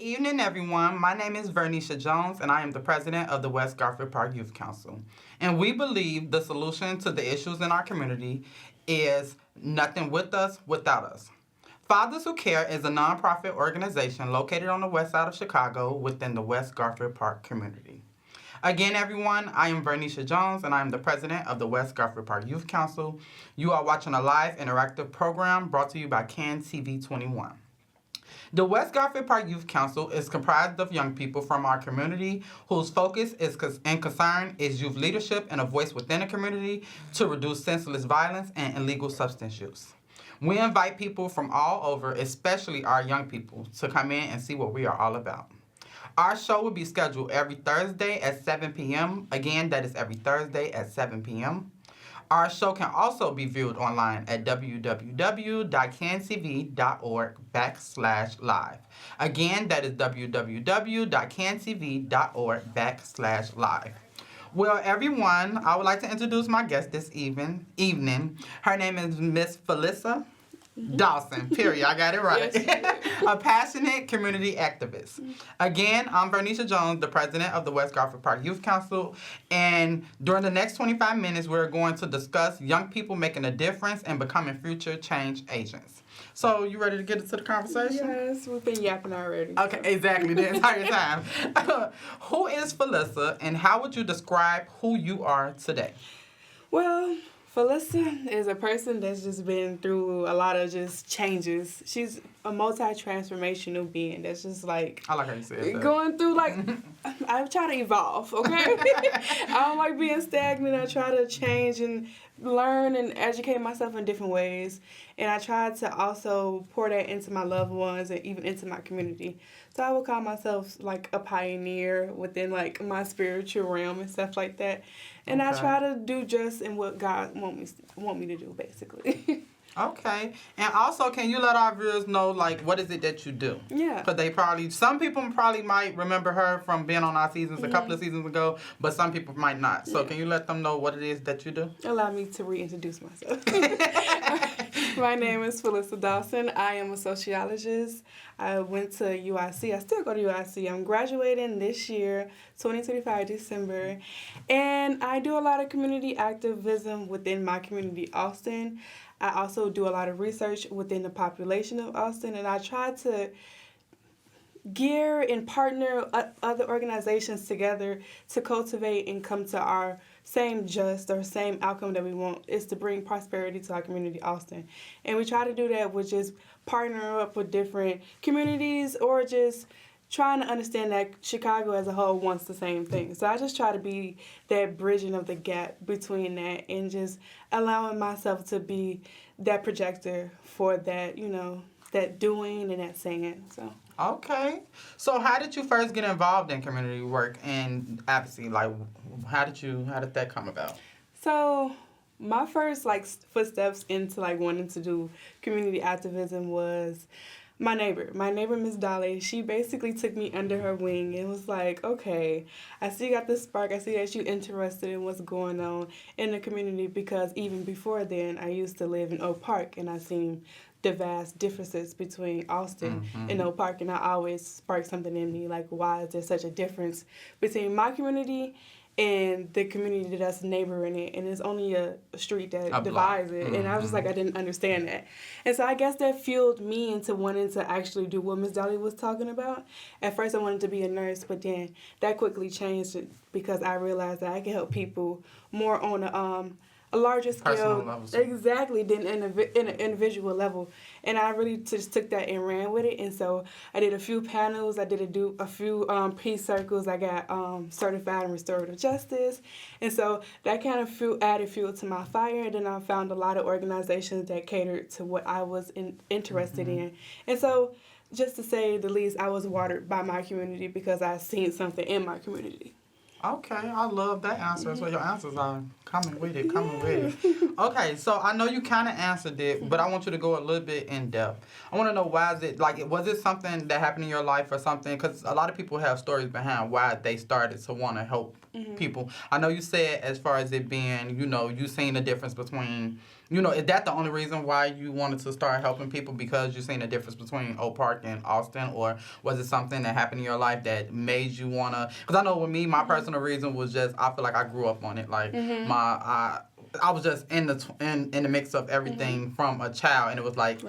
evening, everyone. My name is Vernisha Jones, and I am the president of the West Garfield Park Youth Council. And we believe the solution to the issues in our community is nothing with us without us. Fathers Who Care is a nonprofit organization located on the west side of Chicago within the West Garfield Park community. Again, everyone, I am Vernisha Jones, and I am the president of the West Garfield Park Youth Council. You are watching a live interactive program brought to you by CAN TV 21. The West Garfield Park Youth Council is comprised of young people from our community whose focus and concern is youth leadership and a voice within the community to reduce senseless violence and illegal substance use. We invite people from all over, especially our young people, to come in and see what we are all about. Our show will be scheduled every Thursday at 7 p.m. Again, that is every Thursday at 7 p.m. Our show can also be viewed online at www.cancv.org/live. Again, that is www.cancv.org/live. Well, everyone, I would like to introduce my guest this evening. Her name is Miss Philissa Dawson, period. I got it right. Yes, a passionate community activist. Again, I'm Vernisha Jones, the president of the West Garfield Park Youth Council. And during the next 25 minutes, we're going to discuss young people making a difference and becoming future change agents. So, you ready to get into the conversation? Yes, we've been yapping already. Okay, exactly, the entire time. Who is Philissa, and how would you describe who you are today? Well, Philissa is a person that's just been through a lot of just changes. She's a multi-transformational being that's just like... I like how you said that. Going through like... I try to evolve, okay? I don't like being stagnant. I try to change and learn and educate myself in different ways. And I try to also pour that into my loved ones and even into my community. So I would call myself like a pioneer within like my spiritual realm and stuff like that. And okay. I try to do just in what God want me to do, basically. Okay. And also, can you let our viewers know, like, what is it that you do? Yeah. Because some people probably might remember her from being on our seasons a couple of seasons ago, but some people might not. So can you let them know what it is that you do? Allow me to reintroduce myself. My name is Philissa Dawson. I am a sociologist. I went to UIC. I still go to UIC. I'm graduating this year, 2025 December. And I do a lot of community activism within my community, Austin. I also do a lot of research within the population of Austin, and I try to gear and partner other organizations together to cultivate and come to our same same outcome that we want, is to bring prosperity to our community, Austin. And we try to do that with just partnering up with different communities or just trying to understand that Chicago as a whole wants the same thing. So I just try to be that bridging of the gap between that and just allowing myself to be that projector for that, that doing and that saying. So. Okay. So how did you first get involved in community work and advocacy? Like, how did that come about? So my first footsteps into wanting to do community activism was my neighbor, Miss Dolly. She basically took me under her wing and was like, okay, I see you got this spark. I see that you're interested in what's going on in the community, because even before then, I used to live in Oak Park, and I seen the vast differences between Austin and Oak Park, and I always sparked something in me, like, why is there such a difference between my community and the community that's neighboring it, and it's only a street that divides it. And I was just like, I didn't understand that. And so I guess that fueled me into wanting to actually do what Miss Dolly was talking about. At first I wanted to be a nurse, but then that quickly changed because I realized that I can help people more on a larger scale, exactly, than in an individual level. And I really just took that and ran with it. And so I did a few panels. I did a few peace circles. I got certified in restorative justice. And so that kind of added fuel to my fire. And then I found a lot of organizations that catered to what I was interested in. And so, just to say the least, I was watered by my community because I seen something in my community. Okay, I love that answer. So your answers are coming with it. Okay, so I know you kind of answered it, but I want you to go a little bit in depth. I want to know, why is it, was it something that happened in your life or something? Because a lot of people have stories behind why they started to want to help people. I know you said, as far as it being, you seen the difference between is that the only reason why you wanted to start helping people, because you seen a difference between Oak Park and Austin, or was it something that happened in your life that made you wanna? Because I know with me, my personal reason was just I feel like I grew up on it. Like I was just in the mix of everything from a child, and it was like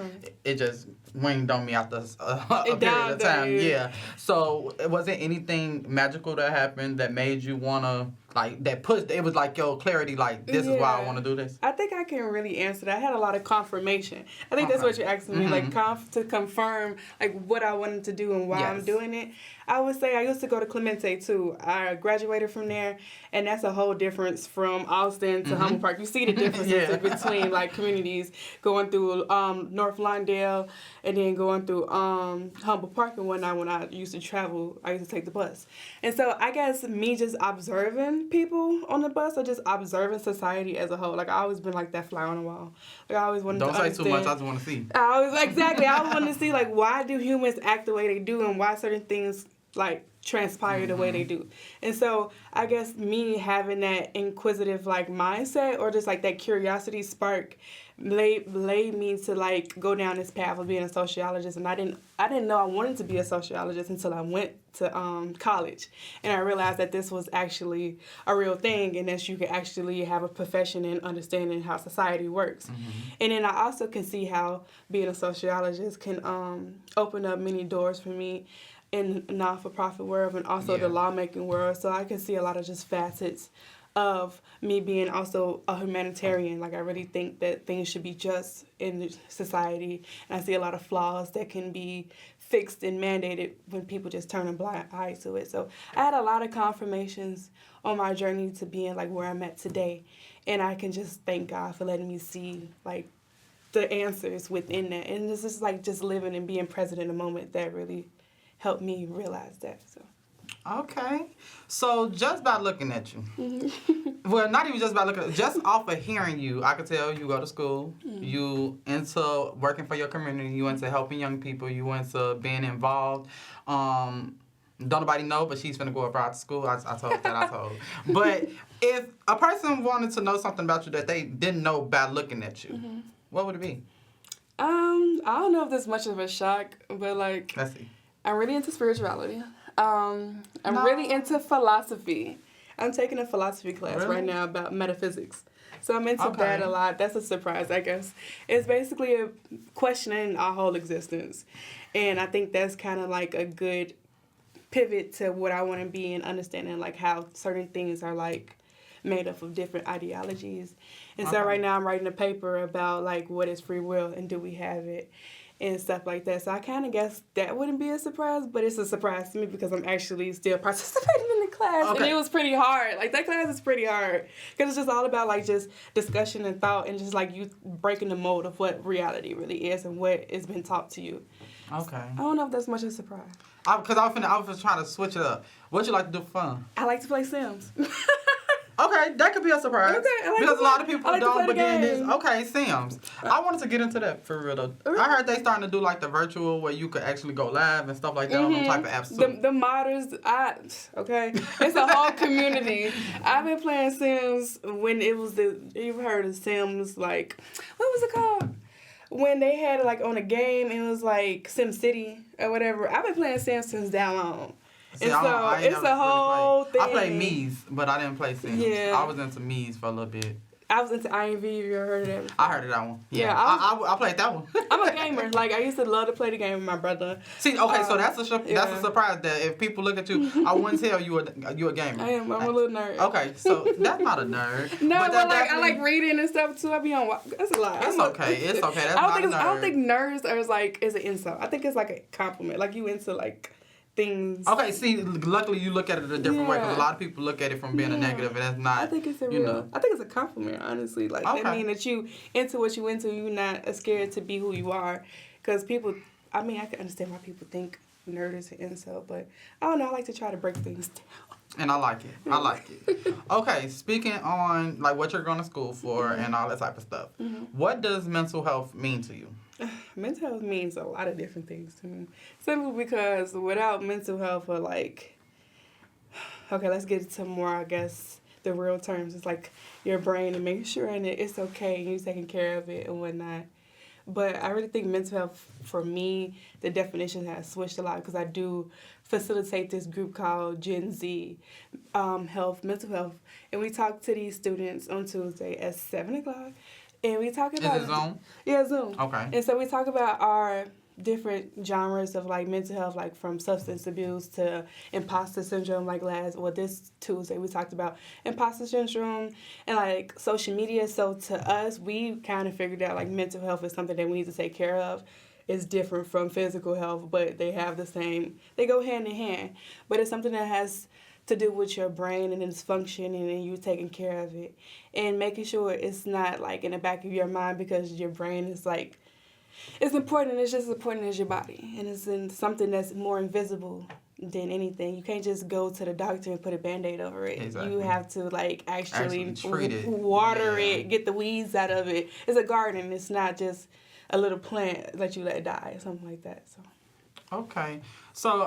it just winged on me after a period of time. Yeah. So was it anything magical that happened that made you wanna, like, that pushed? It was like your clarity, like, this is why I want to do this. I think I can really answer that. I had a lot of confirmation. I think that's what you're asking me, like to confirm like what I wanted to do and why I'm doing it. I would say I used to go to Clemente too. I graduated from there, and that's a whole difference from Austin to Humboldt Park. You see the differences between like communities, going through North Lawndale and then going through Humboldt Park and whatnot. When I used to travel, I used to take the bus. And so I guess me just observing people on the bus or just observing society as a whole. Like I always been like that fly on the wall. Like I always wanted to understand. Don't say too much, I just want to see. I always wanted to see like why do humans act the way they do and why certain things like transpire the way they do. And so I guess me having that inquisitive like mindset or just like that curiosity spark laid me to like go down this path of being a sociologist. And I didn't know I wanted to be a sociologist until I went to college, and I realized that this was actually a real thing and that you could actually have a profession in understanding how society works. And then I also can see how being a sociologist can open up many doors for me in the not-for-profit world and also the lawmaking world. So I can see a lot of just facets of me being also a humanitarian. Like I really think that things should be just in society, and I see a lot of flaws that can be fixed and mandated when people just turn a blind eye to it. So I had a lot of confirmations on my journey to being like where I'm at today, and I can just thank God for letting me see like the answers within that. And this is like just living and being present in the moment that really helped me realize that. So. Okay. So just by looking at you, well, not even just by looking, just off of hearing you, I could tell you go to school, you into working for your community, you into helping young people, you into being involved. Don't nobody know, but she's finna go abroad to school. I told. But if a person wanted to know something about you that they didn't know by looking at you, what would it be? I don't know if there's much of a shock, but like, let's see. I'm really into spirituality. I'm really into philosophy. I'm taking a philosophy class right now about metaphysics. So I'm into that a lot. That's a surprise, I guess. It's basically a questioning our whole existence. And I think that's kind of like a good pivot to what I want to be and understanding like how certain things are like made up of different ideologies. And so right now I'm writing a paper about like what is free will and do we have it and stuff like that. So I kind of guess that wouldn't be a surprise, but it's a surprise to me because I'm actually still participating in the class. And it was pretty hard. Like that class is pretty hard because it's just all about like just discussion and thought and just like you breaking the mold of what reality really is and what has been taught to you. Okay. I don't know if that's much of a surprise. Because I was trying to switch it up. What you like to do for fun? I like to play Sims. Okay, that could be a surprise. Okay, I like because a lot of people like don't, but then it's okay, Sims. I wanted to get into that for real though. I heard they starting to do like the virtual where you could actually go live and stuff like that on them type of apps too. The modders, it's a whole community. I've been playing Sims when it was you've heard of Sims, like, what was it called? When they had it like on a game, it was like Sim City or whatever. I've been playing Sims since that long. See, and so it's a whole thing. I played Mies, but I didn't play Sims. Yeah. I was into Mies for a little bit. I was into INV. Have you ever heard of that before? I heard of that one. Yeah, I played that one. I'm a gamer. Like, I used to love to play the game with my brother. See, okay, so that's a surprise that if people look at you, I wouldn't tell you a gamer. I am. I'm a little nerd. Okay, so that's not a nerd. No, but like, I like reading and stuff too. I be on. That's a lot. It's okay. It's okay. That's not a nerd. I don't think nerds is an insult. I think it's like a compliment. Like, you into like things. Okay, see, luckily you look at it a different way because a lot of people look at it from being a negative, and that's not. I think it's I think it's a compliment, honestly. Like that mean that you into what you into. You're not scared to be who you are, because people. I mean, I can understand why people think nerd is an insult, but I don't know. I like to try to break things down. And I like it. Okay, speaking on like what you're going to school for and all that type of stuff, what does mental health mean to you? Mental health means a lot of different things to me. Simply because without mental health, or like, okay, let's get to more, I guess, the real terms. It's like your brain and making sure and it's okay and you're taking care of it and whatnot. But I really think mental health, for me, the definition has switched a lot because I do facilitate this group called Gen Z mental health. And we talk to these students on Tuesday at 7 o'clock. And we talk about... Is it Zoom? Yeah, Zoom. Okay. And so we talk about our different genres of like mental health, like from substance abuse to imposter syndrome. Like this Tuesday we talked about imposter syndrome and like social media. So to us, we kind of figured out like mental health is something that we need to take care of. It's different from physical health, but they have the same, they go hand in hand. But it's something that has to do with your brain and its function and then you taking care of it and making sure it's not like in the back of your mind because your brain is like, it's important. It's just as important as your body, and it's in something that's more invisible than anything. You can't just go to the doctor and put a Band-Aid over it. Exactly. You have to like actually treat it. water it, get the weeds out of it. It's a garden. It's not just a little plant that you let die or something like that. So. Okay, so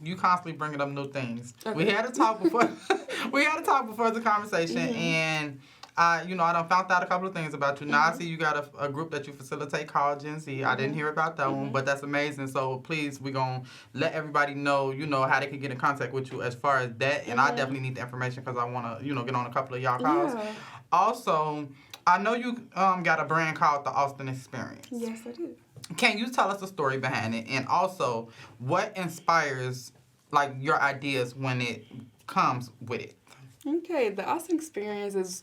you constantly bringing up new things. Okay. We had to talk before. We had to talk before the conversation, and. I done found out a couple of things about you. Now I see you got a group that you facilitate called Gen Z. I didn't hear about that one, but that's amazing. So please, we're going to let everybody know, how they can get in contact with you as far as that. And I definitely need the information because I want to, get on a couple of y'all calls. Yeah. Also, I know you got a brand called the Austin Experience. Yes, I do. Can you tell us the story behind it? And also, what inspires, like, your ideas when it comes with it? Okay, the Austin Experience is...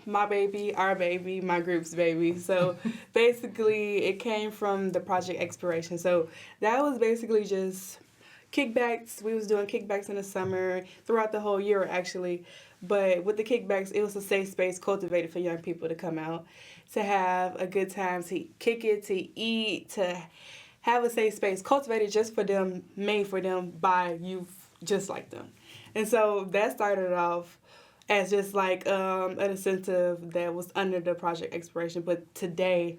my baby, our baby, my group's baby. So basically it came from the Project Exploration. So that was basically just kickbacks. We was doing kickbacks in the summer, throughout the whole year actually. But with the kickbacks, it was a safe space cultivated for young people to come out, to have a good time, to kick it, to eat, to have a safe space cultivated just for them, made for them by youth just like them. And so that started off as just like an incentive that was under the Project Exploration. But today,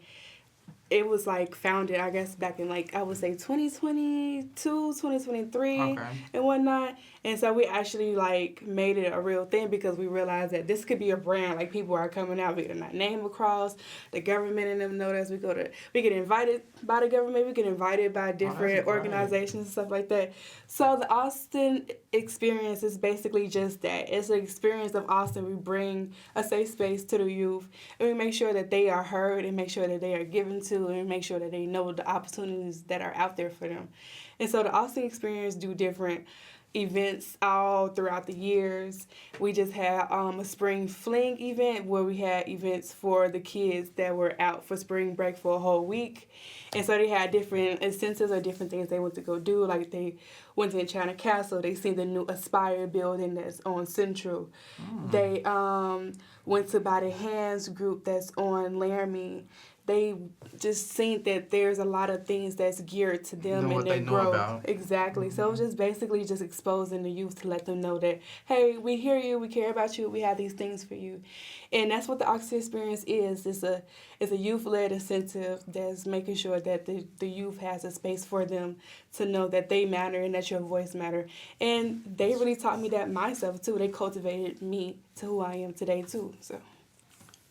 it was like founded, I guess, back in like, I would say 2022, 2023 and whatnot. And so we actually like made it a real thing because we realized that this could be a brand. Like people are coming out, we get our name across, the government and them know us. We get invited by the government, we get invited by different organizations and stuff like that. So the Austin Experience is basically just that. It's an experience of Austin. We bring a safe space to the youth and we make sure that they are heard and make sure that they are given to and make sure that they know the opportunities that are out there for them. And so the Austin Experience do different events all throughout the years. We just had a spring fling event where we had events for the kids that were out for spring break for a whole week. And so they had different incentives or different things they went to go do. Like they went to Enchanted Castle. They seen the new Aspire building that's on Central. They went to By the Hands group that's on Laramie. They just seen that there's a lot of things that's geared to them and their growth. Exactly. So it was just basically just exposing the youth to let them know that, hey, we hear you, we care about you, we have these things for you. And that's what the Oxy Experience is. It's a youth-led incentive that's making sure that the youth has a space for them to know that they matter and that your voice matter. And they really taught me that myself, too. They cultivated me to who I am today, too. So.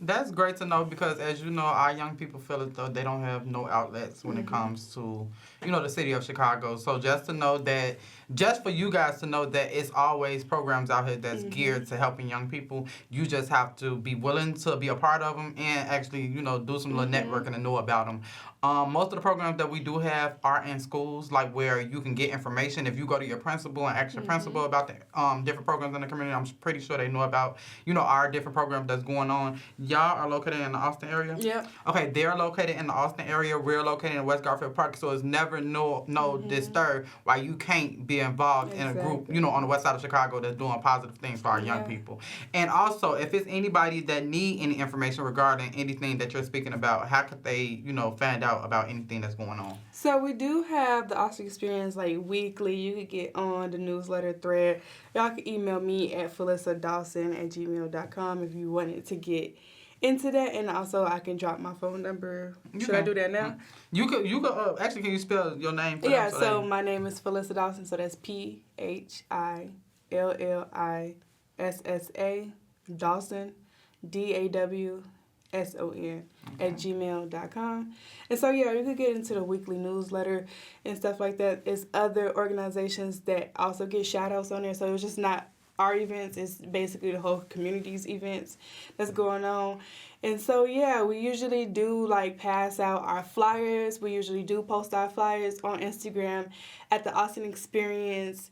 That's great to know because, as you know, our young people feel as though they don't have no outlets when it comes to, the city of Chicago. So just to know that, just for you guys to know that it's always programs out here that's geared to helping young people, you just have to be willing to be a part of them and actually, do some little networking and know about them. Most of the programs that we do have are in schools, like where you can get information. If you go to your principal and ask your principal about the different programs in the community, I'm pretty sure they know about, our different programs that's going on. Y'all are located in the Austin area? Yep. Okay, they're located in the Austin area. We're located in West Garfield Park, so it's never disturb why you can't be involved in a group, on the west side of Chicago that's doing positive things for our young people. And also, if it's anybody that need any information regarding anything that you're speaking about, how could they, find out about anything that's going on? So we do have the Austin Experience like weekly. You could get on the newsletter thread. Y'all can email me at philissa.dawson@gmail.com if you wanted to get into that, and also I can drop my phone number. Should I do that now? You could actually, can you spell your name? Yeah, so my name is Philissa Dawson, so that's Philissa Philissa Dawson, DAWSON at gmail.com. And so, yeah, you could get into the weekly newsletter and stuff like that. It's other organizations that also get shout outs on there. So it's just not our events, it's basically the whole community's events that's going on. And so, yeah, we usually do like pass out our flyers. We usually do post our flyers on Instagram at the Austin Experience.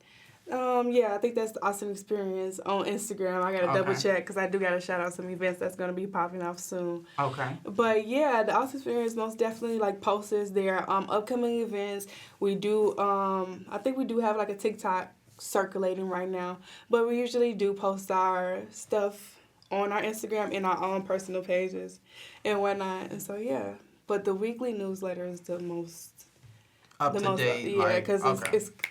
Yeah, I think that's the Austin Experience on Instagram. I gotta double check because I do gotta shout out some events that's gonna be popping off soon. Okay. But yeah, the Austin Experience most definitely like posts their upcoming events. We do I think we do have like a TikTok circulating right now, but we usually do post our stuff on our Instagram and our own personal pages and whatnot. And so yeah, but the weekly newsletter is the most up to date, yeah, because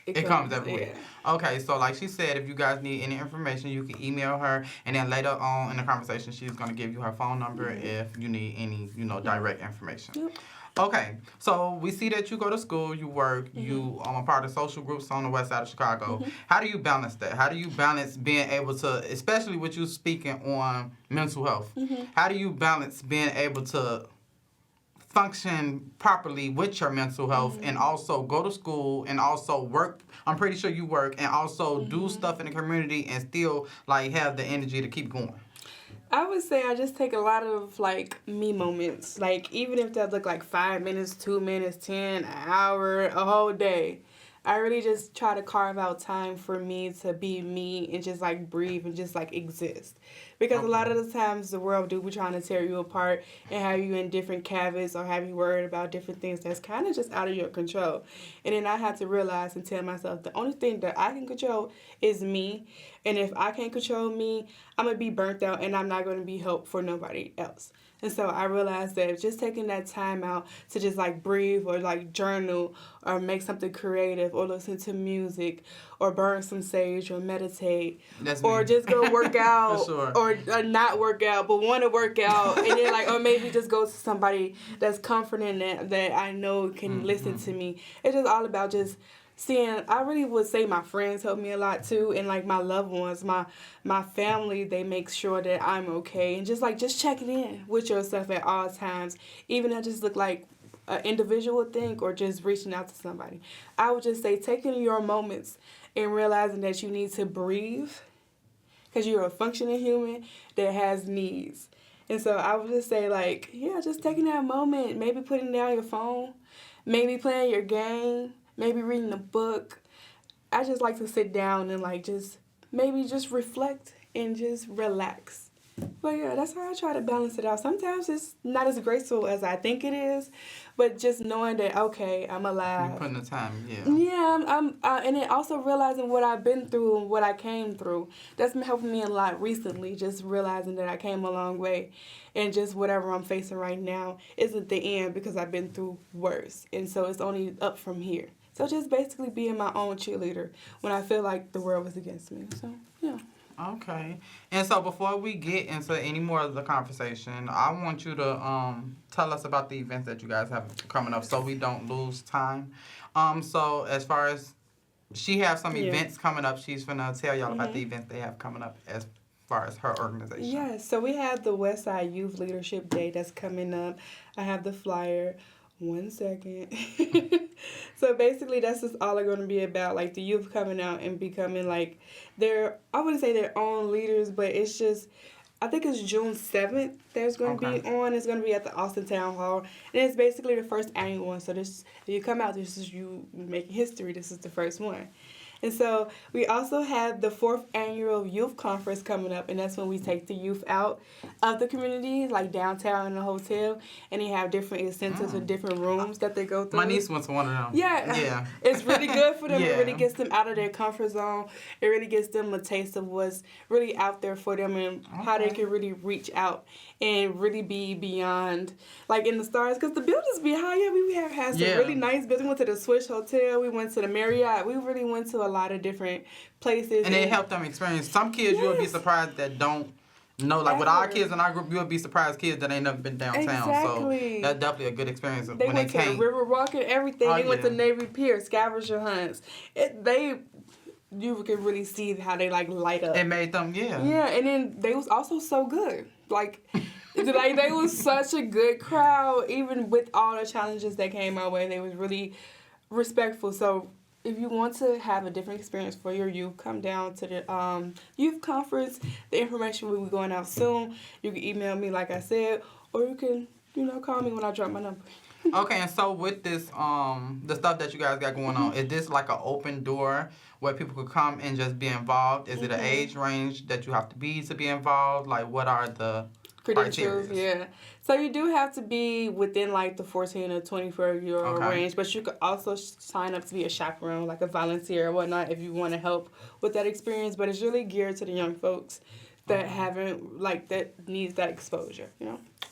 it comes every week. Okay, so like she said, if you guys need any information, you can email her, and then later on in the conversation, she's gonna give you her phone number if you need any, direct information. Yep. Okay, so we see that you go to school, you work, you are part of social groups on the west side of Chicago. How do you balance that? How do you balance being able to, especially with you speaking on mental health, how do you balance being able to function properly with your mental health and also go to school and also work? I'm pretty sure you work and also do stuff in the community and still like have the energy to keep going. I would say I just take a lot of like me moments, like even if that look like 5 minutes, 2 minutes, 10, an hour, a whole day. I really just try to carve out time for me to be me and just like breathe and just like exist. Because a lot of the times the world do be trying to tear you apart and have you in different cavities or have you worried about different things that's kind of just out of your control. And then I had to realize and tell myself the only thing that I can control is me. And if I can't control me, I'm going to be burnt out and I'm not going to be help for nobody else. And so I realized that just taking that time out to just like breathe or like journal or make something creative or listen to music or burn some sage or meditate or just go work out or not work out but want to work out and then like or maybe just go to somebody that's comforting that I know can listen to me. It's just all about just seeing. I really would say my friends help me a lot too, and like my loved ones, my family, they make sure that I'm okay, and just checking in with yourself at all times, even if it just look like an individual thing or just reaching out to somebody. I would just say taking your moments and realizing that you need to breathe, because you're a functioning human that has needs. And so I would just say like, yeah, just taking that moment, maybe putting down your phone, maybe playing your game, maybe reading a book. I just like to sit down and like just reflect and just relax. But yeah, that's how I try to balance it out. Sometimes it's not as graceful as I think it is, but just knowing that, okay, I'm alive. You're putting the time, yeah. Yeah, and then also realizing what I've been through and what I came through. That's been helping me a lot recently, just realizing that I came a long way. And just whatever I'm facing right now isn't the end because I've been through worse. And so it's only up from here. So just basically being my own cheerleader when I feel like the world was against me. So, yeah. Okay. And so before we get into any more of the conversation, I want you to tell us about the events that you guys have coming up so we don't lose time. So as far as she has some events coming up, she's going to tell y'all about the events they have coming up as far as her organization. Yeah, so we have the Westside Youth Leadership Day that's coming up. I have the flyer. 1 second. So basically that's just all they're going to be about, like the youth coming out and becoming like I wouldn't say their own leaders, but it's just, I think it's June 7th there's going to be on. It's going to be at the Austin Town Hall. And it's basically the first annual one. So this, if you come out, this is you making history. This is the first one. And so we also have the 4th annual youth conference coming up, and that's when we take the youth out of the community, like downtown in the hotel, and they have different incentives with different rooms that they go through. My niece went to one of them. Yeah. It's really good for them. It really gets them out of their comfort zone. It really gets them a taste of what's really out there for them and how they can really reach out and really be beyond, like in the stars, because the buildings be high. Yeah, we have had some really nice buildings. We went to the Swiss Hotel. We went to the Marriott. We really went to a lot of different places. And it helped them experience. Some kids you'll be surprised that don't know. Like with our kids in our group, you'll be surprised kids that ain't never been downtown. Exactly. So that's definitely a good experience They when went they came. to River Walk and everything. They went to Navy Pier, scavenger hunts. you can really see how they like light up. It made them, yeah. Yeah, and then they was also so good. Like they was such a good crowd, even with all the challenges that came our way. They was really respectful. So if you want to have a different experience for your youth, come down to the youth conference. The information will be going out soon. You can email me, like I said, or you can, call me when I drop my number. Okay, and so with this, the stuff that you guys got going on, is this like an open door where people could come and just be involved? Is it an age range that you have to be involved? Like, what are the credentials? criteria? Yeah. So you do have to be within like the 14 or 24-year-old range, but you could also sign up to be a chaperone, like a volunteer or whatnot, if you want to help with that experience. But it's really geared to the young folks that that needs that exposure,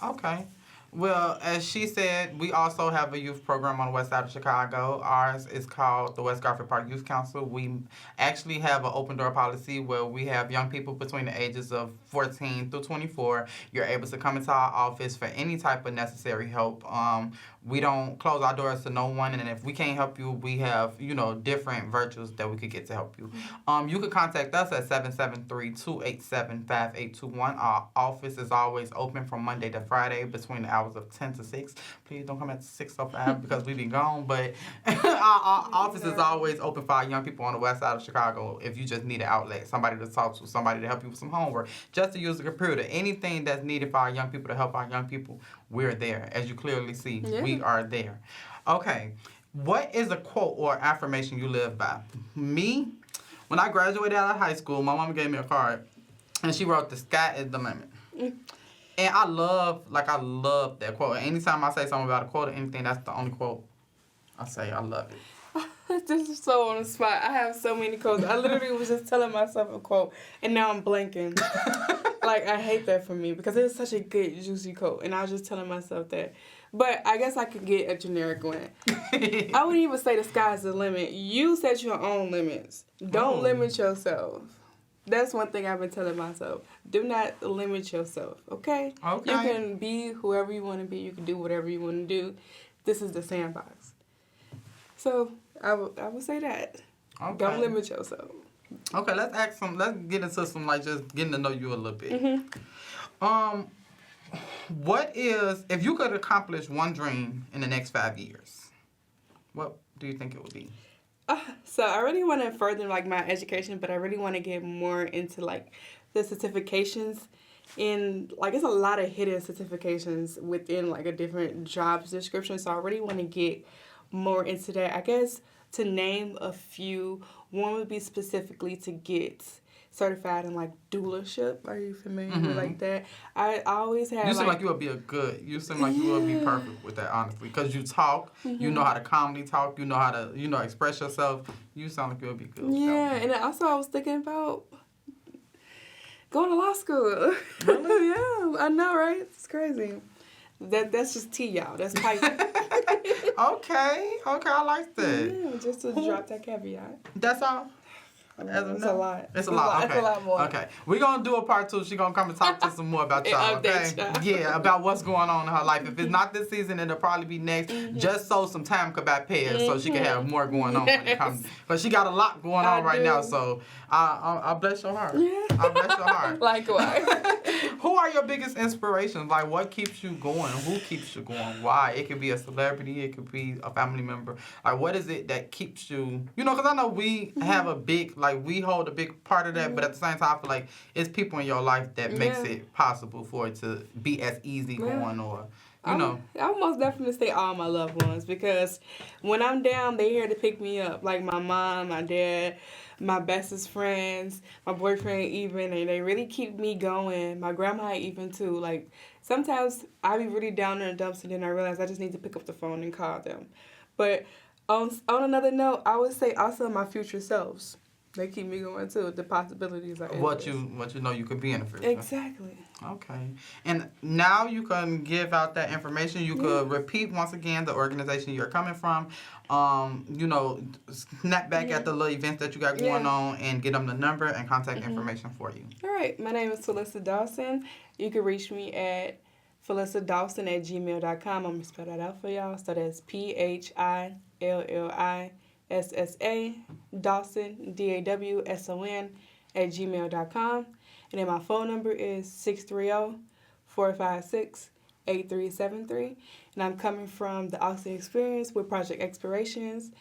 Okay. Well, as she said, we also have a youth program on the west side of Chicago. Ours is called the West Garfield Park Youth Council. We actually have an open door policy where we have young people between the ages of 14 through 24. You're able to come into our office for any type of necessary help. We don't close our doors to no one, and if we can't help you, we have, different virtues that we could get to help you. You could contact us at 773-287-5821. Our office is always open from Monday to Friday between the hours of 10 to 6. Please don't come at 6:05 because we be gone, but our office is always open for our young people on the west side of Chicago if you just need an outlet, somebody to talk to, somebody to help you with some homework, just to use the computer. Anything that's needed for our young people to help our young people, we're there. As you clearly see, we are there. Okay, what is a quote or affirmation you live by? Me, when I graduated out of high school, my mom gave me a card, and she wrote, "The sky is the limit." And I love that quote. Anytime I say something about a quote or anything, that's the only quote I say. I love it. This is so on the spot. I have so many quotes. I literally was just telling myself a quote, and now I'm blanking. I hate that for me because it was such a good, juicy quote, and I was just telling myself that. But I guess I could get a generic one. I wouldn't even say the sky's the limit. You set your own limits. Don't limit yourself. That's one thing I've been telling myself. Do not limit yourself, okay? Okay. You can be whoever you want to be. You can do whatever you want to do. This is the sandbox. So I would say that. Okay. Don't limit yourself. Okay, let's get into some, just getting to know you a little bit. What is, if you could accomplish one dream in the next 5 years, what do you think it would be? So I really want to further my education, but I really want to get more into the certifications. And it's a lot of hidden certifications within a different job description. So I really want to get more into that. I guess to name a few, one would be specifically to get certified in doulaship. Are you familiar with that? I always have. You seem like you would be you seem like you would be perfect with that, honestly, because you talk, you know how to calmly talk, you know how to express yourself. You sound like you would be good. Yeah, and also I was thinking about going to law school. Really? Yeah, I know, right? It's crazy. That's just tea, y'all. That's pipe. Okay, I like that. Yeah, just to drop that caveat. That's all. It's a lot. It's a lot. Okay. It's a lot more. Okay. We're going to do a part 2. She's going to come and talk to us some more about y'all, okay? Yeah, about what's going on in her life. If it's not this season, it'll probably be next. Just so some time could be paired so she can have more going on when it comes. Because she got a lot going on right now, so I bless your heart. Yeah. I bless your heart. Likewise. Who are your biggest inspirations? What keeps you going? Who keeps you going? Why? It could be a celebrity. It could be a family member. What is it that keeps you? Because I know we have a big, we hold a big part of that, but at the same time, I feel like it's people in your life that makes it possible for it to be as easy going or, I would most definitely say all my loved ones because when I'm down, they're here to pick me up. Like my mom, my dad, my bestest friends, my boyfriend even, and they really keep me going. My grandma even too. Sometimes I be really down in the dumps and then I realize I just need to pick up the phone and call them. But on another note, I would say also my future selves. They keep me going too. The possibilities are endless. What you know you could be in the future. Exactly. Okay. And now you can give out that information. You could repeat once again the organization you're coming from. Snap back at the little events that you got going on and get them the number and contact information for you. All right. My name is Philissa Dawson. You can reach me at PhilissaDawson@gmail.com. I'm going to spell that out for y'all. So that's PhillissaDawson SSA Dawson, DAWSON, @gmail.com. And then my phone number is 630-456-8373. And I'm coming from the Austin Experience with Project Explorations.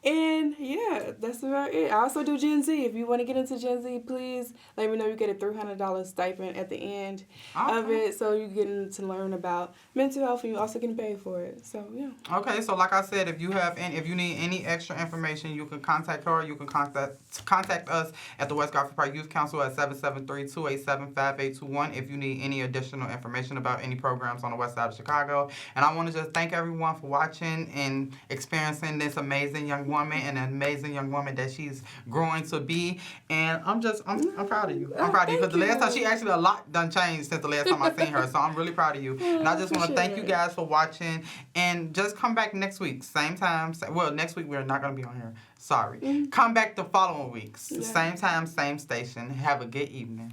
And yeah, that's about it. I also do Gen Z. If you want to get into Gen Z, please let me know. You get a $300 stipend at the end of it. So you're getting to learn about mental health and you also getting paid for it. So yeah. Okay, so like I said, if you need any extra information, you can contact her. You can contact us at the West Garfield Park Youth Council at 773-287-5821 if you need any additional information about any programs on the west side of Chicago. And I want to just thank everyone for watching and experiencing this amazing young woman and an amazing young woman that she's growing to be. And I'm proud of you. I'm proud of you because the last time a lot done changed since the last time I seen her. So I'm really proud of you. And I just want to thank you guys for watching. And just come back next week, same time. Next week we're not going to be on here. Sorry. Come back the following week, same time, same station. Have a good evening.